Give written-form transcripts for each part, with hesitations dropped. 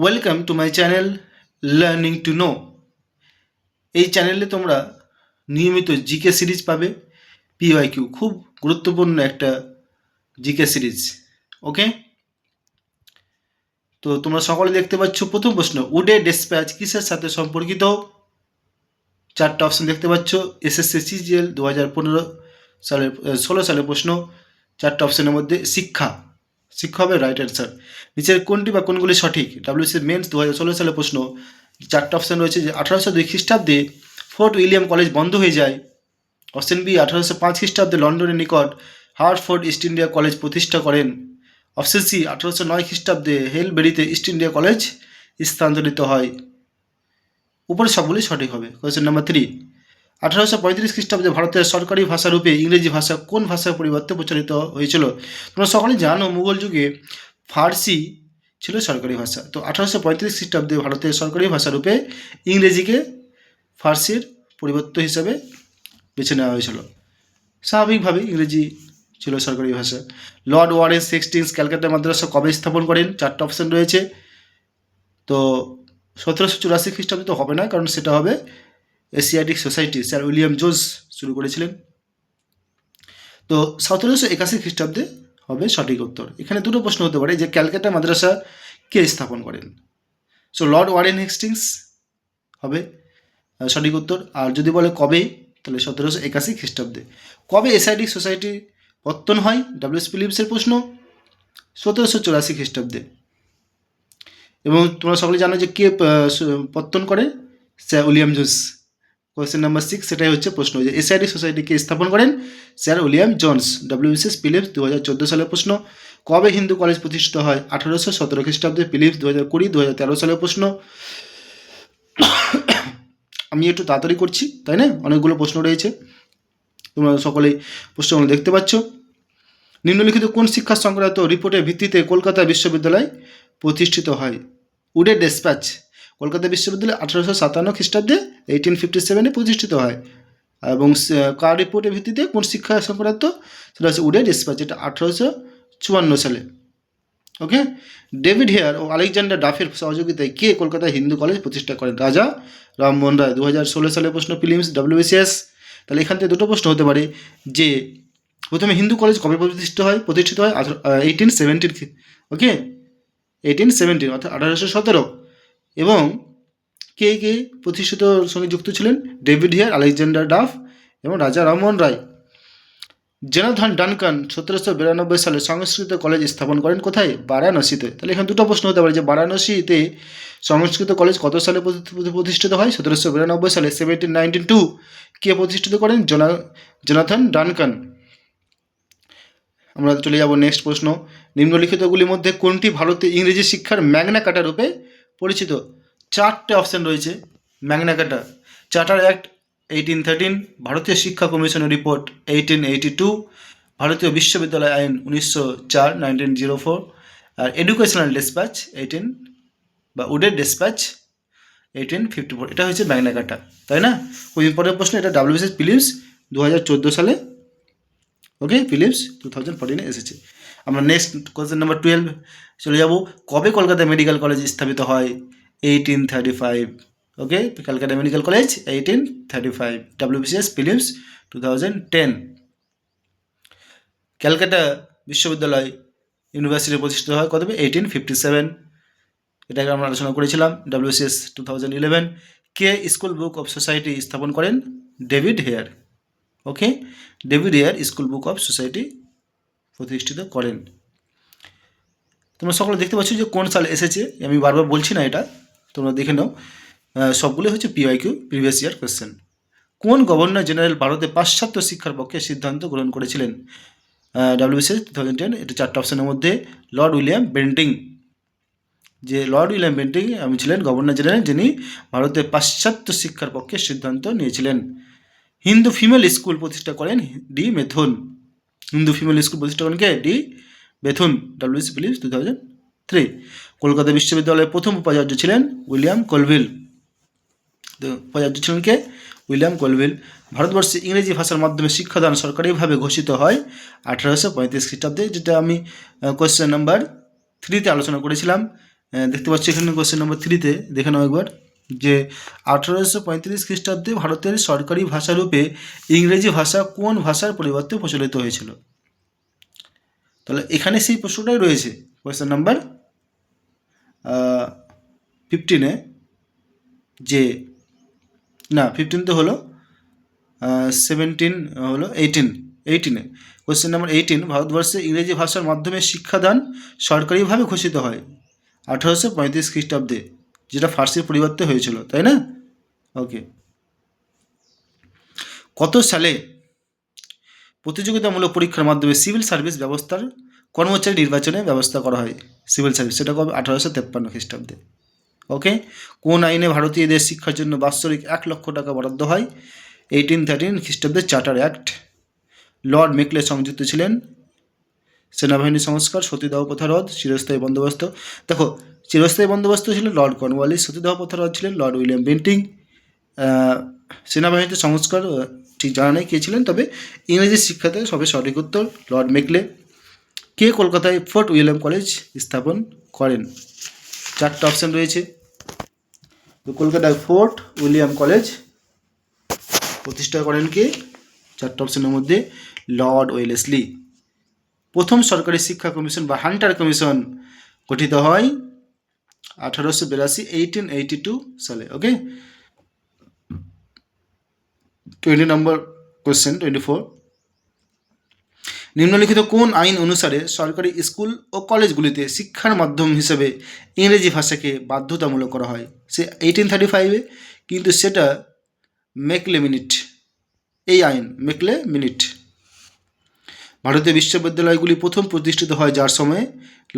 Welcome to my channel learning to know. এই চ্যানেলে তোমরা নিয়মিত জিকে সিরিজ পাবে। পিওয়াইকিউ খুব গুরুত্বপূর্ণ একটা জিকে সিরিজ। ওকে, তো তোমরা সকলে দেখতে পাচ্ছ প্রথম প্রশ্ন, উডে ডেসপ্যাচ কিসের সাথে সম্পর্কিত? চারটা অপশন দেখতে পাচ্ছ। এসএসসি সিজিএল 2015 সালের 16 সালের প্রশ্ন। চারটা অপশনের মধ্যে শিক্ষা শিক্ষা হবে রাইট অ্যান্সার। নিচের কোনটি বা কোনগুলি সঠিক? ডাব্লিউসি মেন্স 2016 সালের প্রশ্ন। চারটা অপশন রয়েছে যে 1802 খ্রিস্টাব্দে ফোর্ট উইলিয়াম কলেজ বন্ধ হয়ে যায়। অপশন বি 1805 খ্রিস্টাব্দে লন্ডনের নিকট হার্টফোর্ড ইস্ট ইন্ডিয়া কলেজ প্রতিষ্ঠা করেন। অপশন সি 1809 খ্রিস্টাব্দে হেলবেরিতে ইস্ট ইন্ডিয়া কলেজ স্থানান্তরিত হয়। উপরে সবগুলি সঠিক হবে। কোয়েশ্চেন নাম্বার 3, 1835 খ্রিস্টাব্দে ভারতের সরকারি ভাষারূপে ইংরেজি ভাষা কোন ভাষার পরিবর্তে প্রচলিত হয়েছিল? তোমরা সকলেই জানো মুঘল যুগে ফার্সি ছিল সরকারি ভাষা। তো 1835 খ্রিস্টাব্দে ভারতের সরকারি ভাষারূপে ইংরেজিকে ফার্সির পরিবর্তে হিসাবে বেছে নেওয়া হয়েছিল। স্বাভাবিকভাবে ইংরেজি ছিল সরকারি ভাষা। লর্ড ওয়ারেন হেস্টিংস ক্যালকাটা মাদ্রাসা কবে স্থাপন করেন? চারটা অপশন রয়েছে। তো 1784 খ্রিস্টাব্দে তো হবে না, কারণ সেটা হবে Asiatic society, sir William Jones শুরু করেছিলেন। তো 1781 খ্রিস্টাব্দে হবে সঠিক উত্তর। এখানে দুটো প্রশ্ন হতে পারে যে ক্যালকাটা মাদ্রাসা কে স্থাপন করেন। সো লর্ড ওয়ারেন হেস্টিংস হবে সঠিক উত্তর। আর যদি বলে কবে, তাহলে 1781 খ্রিস্টাব্দে। কবে এশিয়াটিক সোসাইটি পত্তন হয়? ডাব্লিউএস ফিলিপসের প্রশ্ন। 1784 খ্রিস্টাব্দে। এবং তোমরা সকলে জানো যে কে পত্তন করে? Sir William Jones. Question number 6, সেটাই হচ্ছে প্রশ্ন যে এশিয়াটিক সোসাইটিকে স্থাপন করেন স্যার উইলিয়াম জোন্স। ডাব্লিউএসএস ফিলিপস 2014 সালের প্রশ্ন। কবে হিন্দু কলেজ প্রতিষ্ঠিত হয়? 1817 খ্রিস্টাব্দে। ফিলিপস 2020, 2013 সালের প্রশ্ন। আমি একটু তাড়াতাড়ি করছি, তাই না? অনেকগুলো প্রশ্ন রয়েছে, তোমরা সকলেই প্রশ্নগুলো দেখতে পাচ্ছ। নিম্নলিখিত কোন শিক্ষা সংক্রান্ত রিপোর্টের ভিত্তিতে কলকাতা বিশ্ববিদ্যালয় প্রতিষ্ঠিত হয়? উডে ডেসপ্যাচ কলকাতা বিশ্ববিদ্যালয় 1857 খ্রিস্টাব্দে 1857 প্রতিষ্ঠিত হয়। এবং কার রিপোর্টের ভিত্তিতে কোন শিক্ষা সংক্রান্ত? সেটা হচ্ছে উডে ডেসপ্যাচ, এটা 1854 সালে। ওকে, ডেভিড হেয়ার ও আলেকজান্ডার ডাফের সহযোগিতায় কে কলকাতায় হিন্দু কলেজ প্রতিষ্ঠা করেন? রাজা রামমোহন রায়। 2016 সালের প্রশ্ন, ফিলিমস ডাব্লিউবিসিএস। তাহলে এখান থেকে দুটো প্রশ্ন হতে পারে যে প্রথমে হিন্দু কলেজ কবে প্রতিষ্ঠিত হয়? 1817। ওকে, 1817 অর্থাৎ 1817। এবং কে কে প্রতিষ্ঠিতর সঙ্গে যুক্ত ছিলেন? ডেভিড হেয়ার, আলেকজান্ডার ডাফ এবং রাজা রামমোহন রায়। জোনাথন ডানকান 1792 সালে সংস্কৃত কলেজ স্থাপন করেন কোথায়? বারাণসীতে। তাহলে এখানে দুটো প্রশ্ন হতে পারে যে বারাণসীতে সংস্কৃত কলেজ কত সালে প্রতিষ্ঠিত হয়? 1792 সালে, 1792। কে প্রতিষ্ঠিত করেন? Jonathan Duncan. আমরা চলে যাব নেক্সট প্রশ্ন। নিম্নলিখিতগুলির মধ্যে কোনটি ভারতে ইংরেজি শিক্ষার ম্যাগনা কাটা রূপে পরিচিত? চারটে অপশন রয়েছে। ম্যাগনা কাটা, চার্টার অ্যাক্ট 1813, ভারতীয় শিক্ষা কমিশনের রিপোর্ট 1882, ভারতীয় বিশ্ববিদ্যালয় আইন 1904 1904, আর এডুকেশনাল ডেসপ্যাচ উডের ডেসপ্যাচ 1854। এটা হচ্ছে ম্যাগনা কাটা, তাই না? খুব ইম্পর্টেন্ট প্রশ্ন এটা। ডাব্লিউবিসিএস ফিলিপস 2014 সালে। ওকে, ফিলিপস 2014 এসেছে। আমরা নেক্সট কোয়েশ্চেন নাম্বার 12 চলে যাব। কবে কলকাতা মেডিকেল কলেজ স্থাপিত হয়? 1835। Okay, Calcutta medical college 1835। WBCS ফিলিপস 2010। ক্যালকাটা বিশ্ববিদ্যালয় ইউনিভার্সিটি প্রতিষ্ঠিত হয় কত? 1857। এটাকে আমরা আলোচনা করেছিলাম। WBCS 2011। K school book of society স্থাপন করেন? David Hare. Okay, David Hare school book of society প্রতিষ্ঠিত করেন। তোমরা সকলে দেখতে পাচ্ছ যে কোন সালে এসেছে, আমি বারবার বলছি না, এটা তোমরা দেখে নাও। সবগুলো হচ্ছে পিওয়াইকিউ, প্রিভিয়াস ইয়ার কোয়েশ্চেন। কোন গভর্নর জেনারেল ভারতে পাশ্চাত্য শিক্ষার পক্ষে সিদ্ধান্ত গ্রহণ করেছিলেন? ডাব্লিউবিসিএস 2010। এটা চারটা অপশনের মধ্যে লর্ড উইলিয়াম বেন্টিং। যে লর্ড উইলিয়াম বেন্টিং আমি ছিলেন গভর্নর জেনারেল, যিনি ভারতে পাশ্চাত্য শিক্ষার পক্ষে সিদ্ধান্ত নিয়েছিলেন। হিন্দু ফিমেল স্কুল প্রতিষ্ঠা করেন D Bethune. Hindu female school প্রতিষ্ঠা করেন কে? D Bethune. ডাব্লিউবিসিএস ফিলিপস 2003। কলকাতা বিশ্ববিদ্যালয়ের প্রথম উপাচার্য ছিলেন উইলিয়াম কলভিল। উপাচার্য ছিলেন কে? William Colville. ভারতবর্ষে ইংরেজি ভাষার মাধ্যমে শিক্ষাদান সরকারিভাবে ঘোষিত হয় 1835 খ্রিস্টাব্দে, যেটা আমি কোয়েশ্চেন নাম্বার 3-তে আলোচনা করেছিলাম। দেখতে পাচ্ছি এখানে কোশ্চেন নম্বর 3-তে দেখে নাও একবার, যে 1835 খ্রিস্টাব্দে ভারতের সরকারি ভাষারূপে ইংরেজি ভাষা কোন ভাষার পরিবর্তে প্রচলিত হয়েছিল? তাহলে এখানে সেই প্রশ্নটাই রয়েছে কোয়েশ্চেন নাম্বার 15-এ, যে না 15 হলো 17 হলো 18-এ কোয়েশ্চেন নাম্বার 18, ভারতবর্ষে ইংরেজি ভাষার মাধ্যমে শিক্ষাদান সরকারিভাবে ঘোষিত হয় 1835 খ্রিস্টাব্দে, যেটা ফার্সির পরিবর্তে হয়েছিল, তাই না? ওকে। কত সালে প্রতিযোগিতামূলক পরীক্ষার মাধ্যমে সিভিল সার্ভিস ব্যবস্থার কর্মচারী নির্বাচনের ব্যবস্থা করা হয়? সিভিল সার্ভিস, সেটা কবে? 1853 খ্রিস্টাব্দে। ওকে। কোন আইনে ভারতীয়দের শিক্ষার জন্য বাৎসরিক 1 লক্ষ টাকা বরাদ্দ হয়? 1813 খ্রিস্টাব্দে চার্টার অ্যাক্ট। লর্ড মেকলে সংযুক্ত ছিলেন। সেনাবাহিনী সংস্কার, সতীদাহ প্রথা রদ, চিরস্থায়ী বন্দোবস্ত। দেখো, চিরস্থায়ী বন্দোবস্ত ছিল লর্ড কর্নওয়ালিস, সতীদাহ প্রথা রদ ছিলেন লর্ড উইলিয়াম বেন্টিং, সেনাবাহিনীতে সংস্কার ঠিক জানা নেই কে ছিলেন, তবে ইংরেজি শিক্ষাতে সবে সঠিক উত্তর লর্ড মেকলে। কে কলকাতায় ফোর্ট উইলিয়াম কলেজ স্থাপন করেন? 4টা অপশান রয়েছে। তো কলকাতায় ফোর্ট উইলিয়াম কলেজ প্রতিষ্ঠা করেন কে? 4টা অপশানের মধ্যে লর্ড ওয়েলেসলি। প্রথম সরকারি শিক্ষা কমিশন বা হান্টার কমিশন গঠিত হয় 1882 1882 সালে। ওকে। 20 নম্বর কোশ্চেন 24, নিম্নলিখিত কোন আইন অনুসারে সরকারি স্কুল ও কলেজগুলিতে শিক্ষার মাধ্যম হিসেবে ইংরেজি ভাষাকে বাধ্যতামূলক করা হয়? সে 1835-এ, কিন্তু সেটা মেকলে মিনিট, এই আইন মেকলে মিনিট। ভারতীয় বিশ্ববিদ্যালয়গুলি প্রথম প্রতিষ্ঠিত হয় যার সময়ে?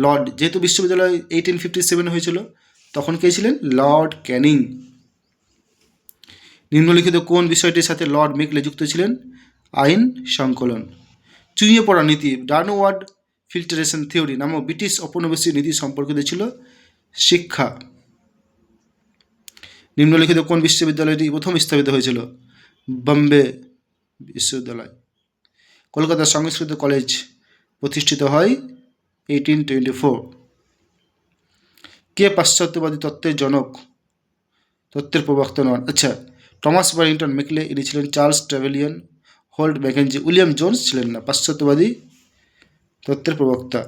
লর্ড, যেহেতু বিশ্ববিদ্যালয় 1857 হয়েছিল, তখন কে ছিলেন? লর্ড ক্যানিং। নিম্নলিখিত কোন বিষয়টির সাথে লর্ড মেকলে যুক্ত ছিলেন? আইন সংকলন। চুইয়ে পড়া নীতি, ডাউনওয়ার্ড ফিল্টারেশন থিওরি নামক ব্রিটিশ ঔপনিবেশিক নীতি সম্পর্কিত ছিল শিক্ষা। নিম্নলিখিত কোন বিশ্ববিদ্যালয়টি প্রথম স্থাপিত হয়েছিল? বোম্বে বিশ্ববিদ্যালয়। কলকাতা সংস্কৃত কলেজ প্রতিষ্ঠিত হয় 1824। কে পাশ্চাত্যবাদী তত্ত্বের জনক, তত্ত্বের প্রবক্তা নন? আচ্ছা, টমাস ব্যারিংটন মেকলে, ইনি ছিলেন। Charles Trevelyan, Holt Mackenzie, William Jones ছিলেন না। পাশ্চাত্যবাদী তত্ত্বের প্রবক্তা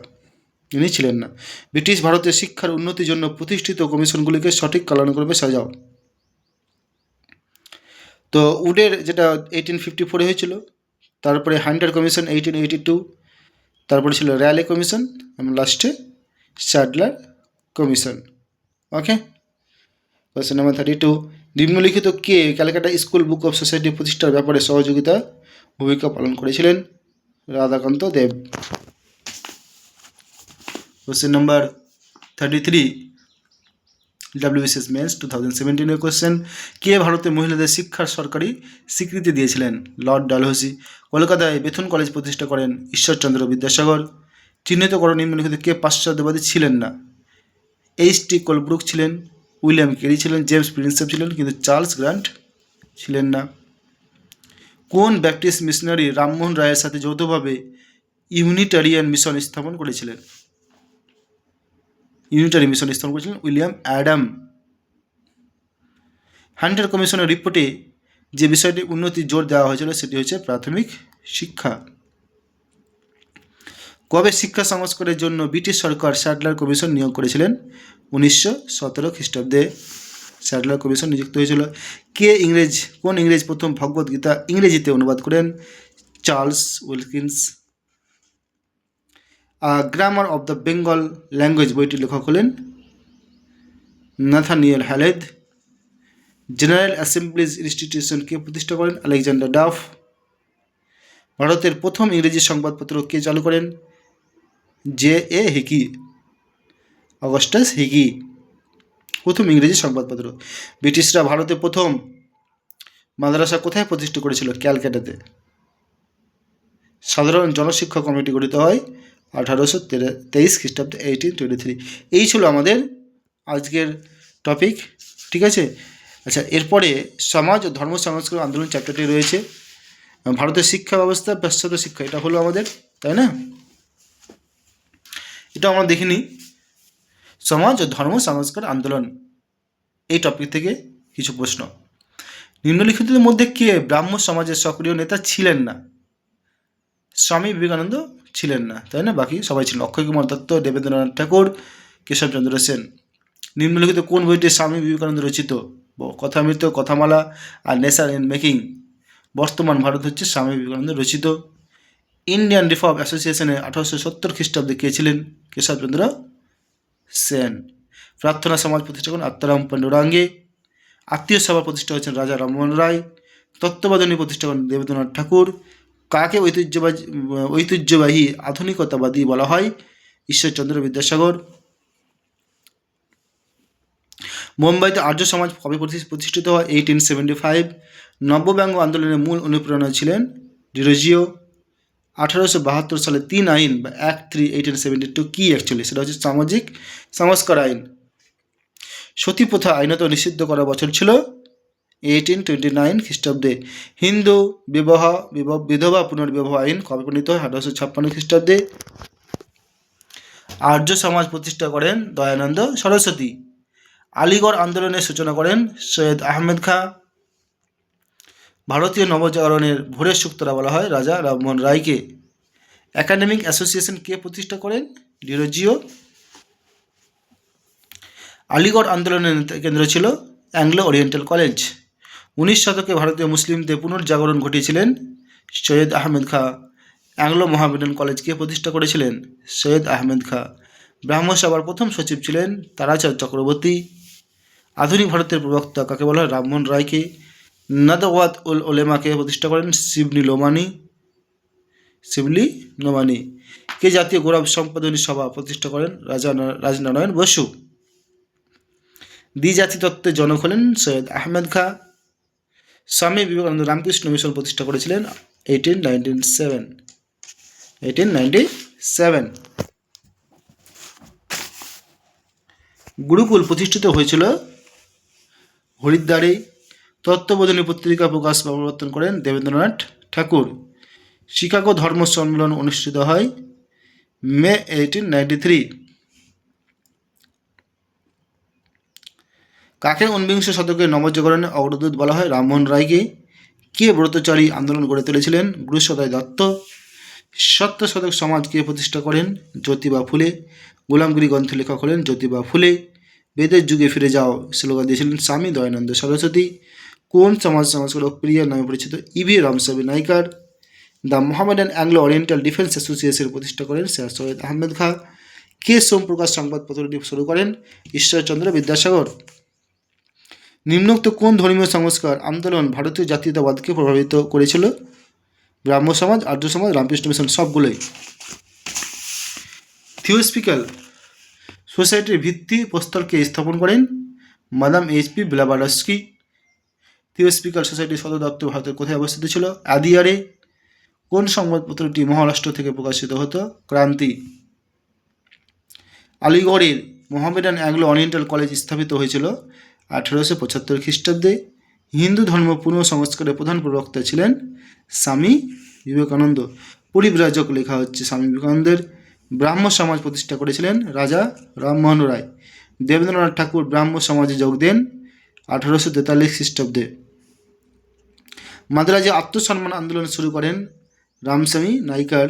ইনি ছিলেন না। ব্রিটিশ ভারতের শিক্ষার উন্নতির জন্য প্রতিষ্ঠিত কমিশনগুলিকে সঠিক কালানুক্রমে সাজাও। তো উডের যেটা 1854 হয়েছিল, তারপরে হান্টার কমিশন 1882, তারপরে ছিল র্যালে কমিশন, এবং লাস্টে Sadler commission. Okay. Question number 32, নিম্নলিখিত কে Calcutta school book of society প্রতিষ্ঠার ব্যাপারে সহযোগিতা ভূমিকা পালন করেছিলেন? Radhakanta Deb. Question number 33, WBCS mains 2017-এর কোয়েশ্চেন, কে ভারতে মহিলাদের শিক্ষার সরকারি স্বীকৃতি দিয়েছিলেন? Lord Dalhousie. কলকাতায় বেথুন কলেজ প্রতিষ্ঠা করেন ঈশ্বরচন্দ্র বিদ্যাসাগর। চিহ্নিত করো নিম্নলিখিত কে পাশ্চাত্যবাদী ছিলেন না? H.T. কোলব্রুক ছিলেন, উইলিয়াম কেরি ছিলেন, জেমস প্রিন্সেপ ছিলেন, কিন্তু চার্লস গ্রান্ট ছিলেন না। কোন ব্যাপটিস্ট মিশনারি রামমোহন রায়ের সাথে যৌথভাবে ইউনিটারিয়ান মিশন স্থাপন করেছিলেন? ইউনিটারি মিশন স্থাপন করেছিলেন উইলিয়াম অ্যাডাম। হান্টার কমিশনের রিপোর্টে যে বিষয়টি উন্নতির জোর দেওয়া হয়েছিল সেটি হচ্ছে প্রাথমিক শিক্ষা। কবে শিক্ষা সংস্কারের জন্য ব্রিটিশ সরকার স্যাডলার কমিশন নিয়োগ করেছিলেন? 1917 খ্রিস্টাব্দে স্যাডলার কমিশন নিযুক্ত হয়েছিল। কোন ইংরেজ প্রথম ভগবদ গীতা ইংরেজিতে অনুবাদ করেন? Charles Wilkins. Grammar of the Bengal language বইটির লেখক হলেন Nathaniel Halhed. General Assemblies Institution কে প্রতিষ্ঠা করেন? Alexander Duff. ভারতের প্রথম ইংরেজি সংবাদপত্র কে চালু করেন? J.A. হিকি, অগাস্টাস হিকি প্রথম ইংরেজি সংবাদপত্র। ব্রিটিশরা ভারতে প্রথম মাদ্রাসা কোথায় প্রতিষ্ঠা করেছিল? ক্যালকাটাতে। সাধারণ জনশিক্ষা কমিটি গঠিত হয় 1823 খ্রিস্টাব্দে 1823। এই ছিল আমাদের আজকের টপিক, ঠিক আছে। আচ্ছা, এরপরে সমাজ ও ধর্ম সংস্কৃতি আন্দোলন চ্যাপ্টারটি রয়েছে। ভারতের শিক্ষা ব্যবস্থা, পাশ্চাত্য শিক্ষা, এটা হলো আমাদের, তাই না? এটা আমরা দেখিনি। সমাজ ও ধর্ম সংস্কার আন্দোলন, এই টপিক থেকে কিছু প্রশ্ন। নিম্নলিখিতদের মধ্যে কে ব্রাহ্ম সমাজের সক্রিয় নেতা ছিলেন না? স্বামী বিবেকানন্দ ছিলেন না, তাই না? বাকি সবাই ছিলেন। অক্ষয় কুমার দত্ত, দেবেন্দ্রনাথ ঠাকুর, কেশবচন্দ্র সেন। নিম্নলিখিত কোন বইটি স্বামী বিবেকানন্দ রচিত? কথামৃত, কথামালা আর নেশার ইন মেকিং। বর্তমান ভারত হচ্ছে স্বামী বিবেকানন্দ রচিত। ইন্ডিয়ান রিফর্ম অ্যাসোসিয়েশনে 1870 খ্রিস্টাব্দে কে ছিলেন? কেশবচন্দ্র সেন। প্রার্থনা সমাজ প্রতিষ্ঠা করেন আত্মারাম পাণ্ডুরাঙ্গে। আত্মীয় সভা প্রতিষ্ঠা হয়েছেন রাজা রামমোহন রায়। তত্ত্ববোধিনী প্রতিষ্ঠা করেন দেবেন্দ্রনাথ ঠাকুর। কাকে ঐতিহ্যবাহী আধুনিকতাবাদী বলা হয়? ঈশ্বরচন্দ্র বিদ্যাসাগর। মুম্বাইতে আর্য সমাজ কবে প্রতিষ্ঠিত হয়? 1875। নব্যব্যঙ্গ আন্দোলনের মূল অনুপ্রেরণা ছিলেন ডিরোজিও। 1872 সালে 3 আইন বা অ্যাক্ট 3 1872 কি অ্যাকচুয়ালি? সেটা হচ্ছে সামাজিক সংস্কার আইন। সতী প্রথা আইনত নিষিদ্ধ করা বছর ছিল 1829 খ্রিস্টাব্দে। হিন্দু বিধবা পুনর্বিবাহ আইন কবে প্রণীত হয়? 1856 খ্রিস্টাব্দে। আর্য সমাজ প্রতিষ্ঠা করেন দয়ানন্দ সরস্বতী। আলিগড় আন্দোলনের সূচনা করেন সৈয়দ আহমেদ খাঁ। ভারতীয় নবজাগরণের ভোরের সুক্তরা বলা হয় রাজা রামমোহন রায়কে। একাডেমিক অ্যাসোসিয়েশন কে প্রতিষ্ঠা করেন? ডিরোজিও। আলিগড় আন্দোলনের কেন্দ্র ছিল অ্যাংলো ওরিয়েন্টাল কলেজ। 19 শতকে ভারতীয় মুসলিমদের পুনর্জাগরণ ঘটিয়েছিলেন সৈয়দ আহমেদ খাঁ। অ্যাংলো মোহামেডান কলেজ কে প্রতিষ্ঠা করেছিলেন? সৈয়দ আহমেদ খাঁ। ব্রাহ্ম সভার প্রথম সচিব ছিলেন তারাচাঁদ চক্রবর্তী। আধুনিক ভারতের প্রবক্তা কাকে বলা হয়? রামমোহন রায়কে। নাদওয়াত উল ওলেমাকে প্রতিষ্ঠা করেন শিবলি নোমানি। কে জাতীয় গৌরব সম্পাদনী সভা প্রতিষ্ঠা করেন? রাজনারায়ণ বসু। দ্বিজাতি তত্ত্বের জনক হলেন সৈয়দ আহমেদ খাঁ। স্বামী বিবেকানন্দ রামকৃষ্ণ মিশন প্রতিষ্ঠা করেছিলেন 1897। গুরুকুল প্রতিষ্ঠিত হয়েছিল হরিদ্বারে। তত্ত্ববোধিনী পত্রিকা প্রকাশ বা প্রবর্তন করেন দেবেন্দ্রনাথ ঠাকুর। শিকাগো ধর্ম সম্মেলন অনুষ্ঠিত হয় মে 1893। কাকে ঊনবিংশ শতকের নবজাগরণের অগ্রদূত বলা হয়? রামমোহন রায়কে। কে ব্রতচারী আন্দোলন গড়ে তুলেছিলেন? গুরুসদয় দত্ত। সত্য শতক সমাজ কে প্রতিষ্ঠা করেন? জ্যোতিবা ফুলে। গোলামগিরি গ্রন্থের লেখক হলেন জ্যোতিবা ফুলে। বেদের যুগে ফিরে যাও স্লোগান দিয়েছিলেন স্বামী দয়ানন্দ সরস্বতী। কোন সমাজ সংস্কারক প্রিয়া নামে পরিচিত? E Ramasamy Naicker. The Mohammedan Anglo Oriental defence association প্রতিষ্ঠা করেন স্যার সৈয়দ আহমেদ খাঁ। কে সোমপ্রকাশ সংবাদপত্রটি শুরু করেন? ঈশ্বরচন্দ্র বিদ্যাসাগর। নিম্নোক্ত কোন ধর্মীয় সংস্কার আন্দোলন ভারতীয় জাতীয়তাবাদকে প্রভাবিত করেছিল? ব্রাহ্ম সমাজ, আর্য সমাজ, রামকৃষ্ণ মিশন, সবগুলোই। থিওসফিক্যাল সোসাইটির ভিত্তি প্রস্তরকে স্থাপন করেন মাদাম এইচ.পি. ব্লাভাটস্কি। থিওসফিক্যাল সোসাইটির সদর দপ্তর ভারতের কোথায় অবস্থিত ছিল? আদিয়ারে। কোন সংবাদপত্রটি মহারাষ্ট্র থেকে প্রকাশিত হতো? ক্রান্তি। আলিগড়ের মোহামেডান অ্যাংলো ওরিয়েন্টাল কলেজ স্থাপিত হয়েছিল 1875 খ্রিস্টাব্দে। হিন্দু ধর্ম পুনঃসংস্কারের প্রধান প্রবক্তা ছিলেন স্বামী বিবেকানন্দ। পরিব্রাজক লেখা হচ্ছে স্বামী বিবেকানন্দের। ব্রাহ্ম সমাজ প্রতিষ্ঠা করেছিলেন রাজা রামমোহন রায়। দেবেন্দ্রনাথ ঠাকুর ব্রাহ্ম সমাজে যোগ দেন 1843 খ্রিস্টাব্দে। মাদ্রাজে আত্মসম্মান আন্দোলন শুরু করেন রামস্বামী নাইকার।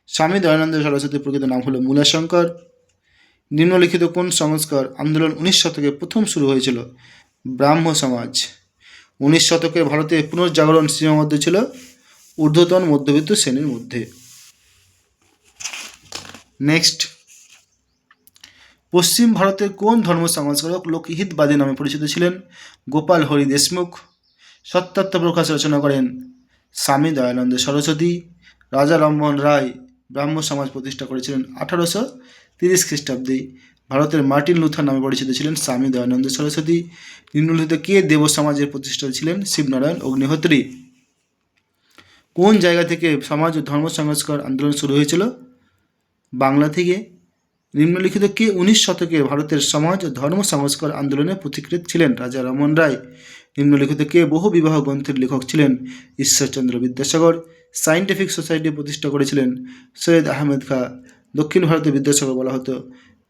স্বামী দয়ানন্দ সরস্বতীর প্রকৃত নাম হল মূলাশঙ্কর। নিম্নলিখিত কোন সংস্কার আন্দোলন 19 শতকে প্রথম শুরু হয়েছিল? ব্রাহ্ম সমাজ। 19 শতকে ভারতে পুনর্জাগরণ সীমাবদ্ধ ছিল ঊর্ধ্বতন মধ্যবিত্ত শ্রেণীর মধ্যে। নেক্সট, পশ্চিম ভারতের কোন ধর্ম সংস্কারক লোকহিতবাদী নামে পরিচিত ছিলেন? গোপাল হরি দেশমুখ। সত্যার্থ প্রকাশ রচনা করেন স্বামী দয়ানন্দ সরস্বতী। রাজা রামমোহন রায় ব্রাহ্ম সমাজ প্রতিষ্ঠা করেছিলেন 1830 খ্রিস্টাব্দে। ভারতের মার্টিন লুথার নামে পরিচিত ছিলেন স্বামী দয়ানন্দ সরস্বতী। নিম্নলিখিত কে দেব সমাজের প্রতিষ্ঠাতা ছিলেন? শিবনারায়ণ অগ্নিহোত্রী। কোন জায়গা থেকে সমাজ ও ধর্ম সংস্কার আন্দোলন শুরু হয়েছিল? বাংলা থেকে। নিম্নলিখিত কে 19 শতকে ভারতের সমাজ ও ধর্ম সংস্কার আন্দোলনের পথিকৃৎ ছিলেন? রাজা রামমোহন রায়। নিম্নলিখিত কে বহু বিবাহ গ্রন্থের লেখক ছিলেন? ঈশ্বরচন্দ্র বিদ্যাসাগর। সায়েন্টিফিক সোসাইটি প্রতিষ্ঠা করেছিলেন সৈয়দ আহমেদ খাঁ। দক্ষিণ ভারতে বিদ্যাসাগর বলা হতো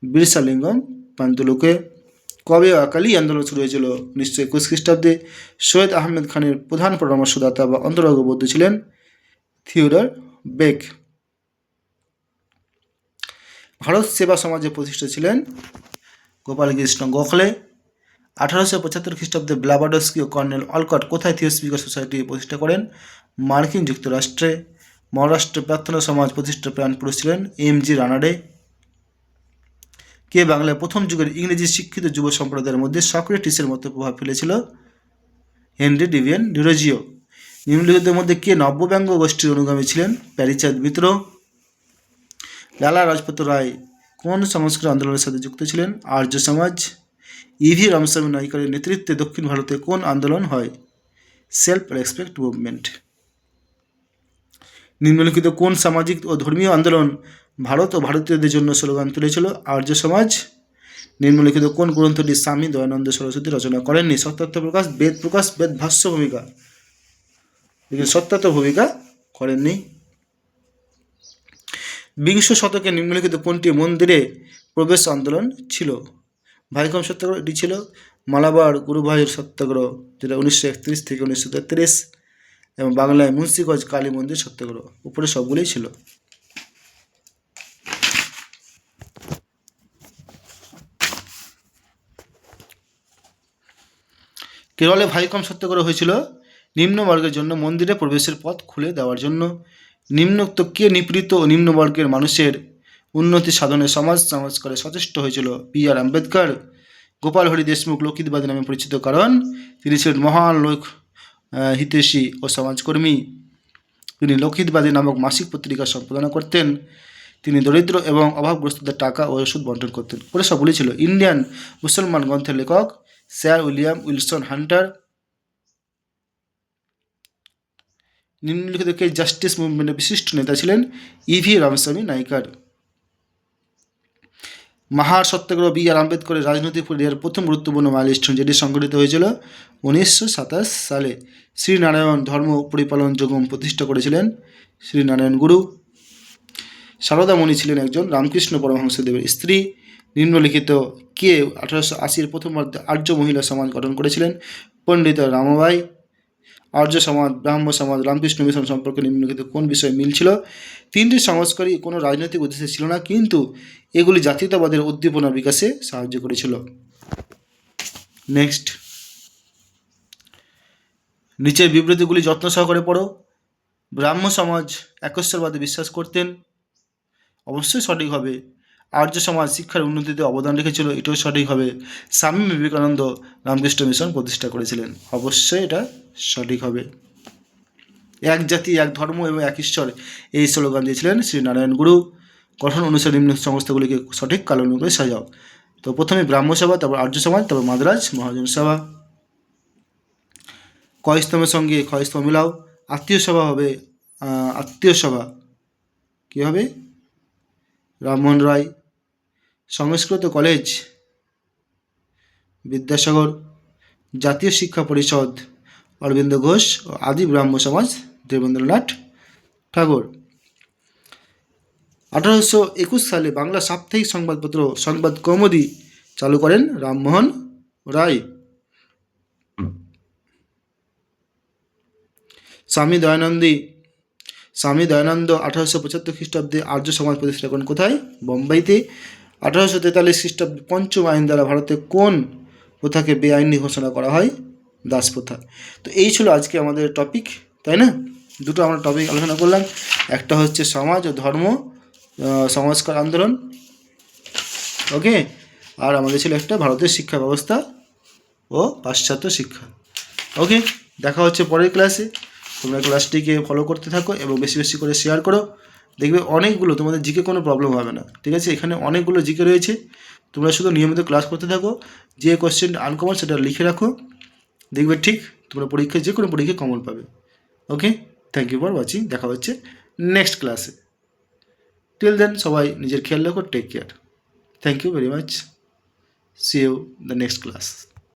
বীরসালিঙ্গম পান্তুলুকে। কবে অকালি আন্দোলন শুরু হয়েছিল? 1921 খ্রিস্টাব্দে। সৈয়দ আহমেদ খানের প্রধান পরামর্শদাতা বা অন্তরঙ্গবদ্ধ ছিলেন থিওডর বেক। ভারত সেবা সমাজের প্রতিষ্ঠা ছিলেন গোপালকৃষ্ণ গোখলে। 1875 খ্রিস্টাব্দে ব্লাবাডস্কি ও কর্নেল অলকট কোথায় থিওসফিকার সোসাইটি প্রতিষ্ঠা করেন? মার্কিন যুক্তরাষ্ট্রে। মহারাষ্ট্রে প্রার্থনা সমাজ প্রতিষ্ঠার প্রাণ পুরুষ ছিলেন এম.জি. রানাডে। কে বাংলায় প্রথম যুগের ইংরেজি শিক্ষিত যুব সম্প্রদায়ের মধ্যে সক্রেটিসের মতো প্রভাব ফেলেছিল? হেনরি ডিভিয়েন ডিরোজিও। নিম্নলিখিতের মধ্যে কে নব্যব্যঙ্গ গোষ্ঠীর অনুগামী ছিলেন? প্যারিচাঁদ মিত্র। লালা লাজপত রায় কোন সংস্কার আন্দোলনের সাথে যুক্ত ছিলেন? আর্য সমাজ। ইভি রামস্বামী নাইকারের নেতৃত্বে দক্ষিণ ভারতে কোন আন্দোলন হয়? Self respect movement. নিম্নলিখিত কোন সামাজিক ও ধর্মীয় আন্দোলন ভারত ও ভারতীয়দের জন্য স্লোগান তুলেছিল? আর্য সমাজ। নিম্নলিখিত কোন গ্রন্থটি স্বামী দয়ানন্দ সরস্বতী রচনা করেননি? সত্যার্থ প্রকাশ, বেদ ভাষ্য ভূমিকা। সত্যার্থ ভূমিকা করেননি। বিংশ শতকে নিম্নলিখিত কোনটি মন্দিরে প্রবেশ আন্দোলন ছিল? ভাইকম সত্যাগ্রহ, এটি ছিল। মালাবার গুরুভাইয়ের সত্যাগ্রহ, যেটা 1931 থেকে 1933, এবং বাংলায় মুন্সিগঞ্জ কালী মন্দির সত্যাগ্রহ। উপরে সবগুলোই ছিল। কেরলে ভাইকম সত্যাগ্রহ হয়েছিল নিম্নবর্গের জন্য মন্দিরে প্রবেশের পথ খুলে দেওয়ার জন্য। নিম্নোক্ত কে নিপীড়িত ও নিম্নবর্গের মানুষের উন্নতি সাধনে সমাজ সংস্কারে সচেষ্ট হয়েছিল? বি.আর. আম্বেদকর। গোপাল হরি দেশমুখ লোকহিতবাদী নামে পরিচিত কারণ তিনি ছিলেন মহান লোক হিতৈষী ও সমাজকর্মী। তিনি লোকহিতবাদী নামক মাসিক পত্রিকা সম্পাদনা করতেন। তিনি দরিদ্র এবং অভাবগ্রস্তদের টাকা ও ওষুধ বন্টন করতেন। পরে সবগুলি ছিল। ইন্ডিয়ান মুসলমান গ্রন্থের লেখক স্যার উইলিয়াম উইলসন হান্টার। নিম্নলিখিত কে জাস্টিস মুভমেন্টের বিশিষ্ট নেতা ছিলেন? ইভি রামস্বামী নাইকার। মাহার সত্যাগ্রহ বি.আর. আম্বেদকরের রাজনৈতিক ক্যারিয়ারের প্রথম গুরুত্বপূর্ণ মাইলস্টোন, যেটি সংঘটিত হয়েছিল 1927 সালে। শ্রীনারায়ণ ধর্ম পরিপালন যোগম প্রতিষ্ঠা করেছিলেন শ্রীনারায়ণ গুরু। সারদামণি ছিলেন একজন রামকৃষ্ণ পরমহংসদেবের স্ত্রী। নিম্নলিখিত কে 1880-এর প্রথমবার আর্য মহিলা সমাজ গঠন করেছিলেন? পণ্ডিত রামাবাই। আর্য সমাজ, ব্রাহ্ম সমাজ, রামকৃষ্ণ মিশন সম্পর্কে নিম্নলিখিত কোন বিষয়ে মিল ছিল? তিনটি সংস্কারই কোনো রাজনৈতিক উদ্দেশ্যে ছিল না, কিন্তু এগুলি জাতীয়তাবাদের উদ্দীপনা বিকাশে সাহায্য করেছিল। নেক্সট, নিচের বিবৃতিগুলি যত্ন সহকারে পড়ো। ব্রাহ্ম সমাজ একশ্বরবাদে বিশ্বাস করতেন, অবশ্যই সঠিক হবে। আর্য সমাজ শিক্ষার উন্নতিতে অবদান রেখেছিল, এটাও সঠিক হবে। স্বামী বিবেকানন্দ রামকৃষ্ণ মিশন প্রতিষ্ঠা করেছিলেন, অবশ্যই এটা সঠিক হবে। এক জাতি, এক ধর্ম এবং এক ঈশ্বর, এই স্লোগান দিয়েছিলেন শ্রীনারায়ণ গুরু। গঠন অনুসারে নিম্ন সংস্থাগুলিকে সঠিক কালানুক্রমে সাজাও। তো প্রথমে ব্রাহ্ম সভা, তারপর আর্য সমাজ, তারপর মাদ্রাজ মহাজন সভা। ক স্তম্ভের সঙ্গে খ স্তম্ভ মিলাও। আত্মীয় সভা হবে, আত্মীয় সভা কী হবে? রামমোহন রায়। সংস্কৃত কলেজ বিদ্যাসাগর। জাতীয় শিক্ষা পরিষদ অরবিন্দ ঘোষ ও আদি ব্রাহ্ম সমাজ দেবেন্দ্রনাথ ঠাকুর। 1821 সালে বাংলা সাপ্তাহিক সংবাদপত্র সংবাদ কৌমুদি চালু করেন রামমোহন রায়। স্বামী দয়ানন্দ 1875 খ্রিস্টাব্দে আর্য সমাজ প্রতিষ্ঠা করেন কোথায়? বোম্বাইতে। 1843 খ্রিস্টাব্দে পঞ্চম আইন দ্বারা ভারতে কোন প্রথাকে বেআইনি ঘোষণা করা হয়? দাস প্রথা। তো এই ছিল আজকে আমাদের টপিক, তাই না? দুটো আমরা টপিক আলোচনা করলাম, একটা হচ্ছে সমাজ ও ধর্ম সংস্কার আন্দোলন, ওকে, আর আমাদের ছিল একটা ভারতের শিক্ষা ব্যবস্থা ও পাশ্চাত্য শিক্ষা। ওকে, দেখা হচ্ছে পরের ক্লাসে। তোমরা ক্লাসটিকে ফলো করতে থাকো এবং বেশি বেশি করে শেয়ার করো। দেখবে অনেকগুলো তোমাদের জিকে কোনো প্রবলেম হবে না, ঠিক আছে? এখানে অনেকগুলো জিকে রয়েছে, তোমরা শুধু নিয়মিত ক্লাস করতে থাকো। যে কোশ্চেন আনকমন সেটা লিখে রাখো, দেখবে ঠিক তোমরা পরীক্ষায় যে কোনো পরীক্ষায় কমন পাবে। ওকে, থ্যাংক ইউ ফর ওয়াচিং। দেখা হচ্ছে নেক্সট ক্লাসে। টিল দেন সবাই নিজের খেয়াল রাখো, take care. Thank you very much. See you the next class.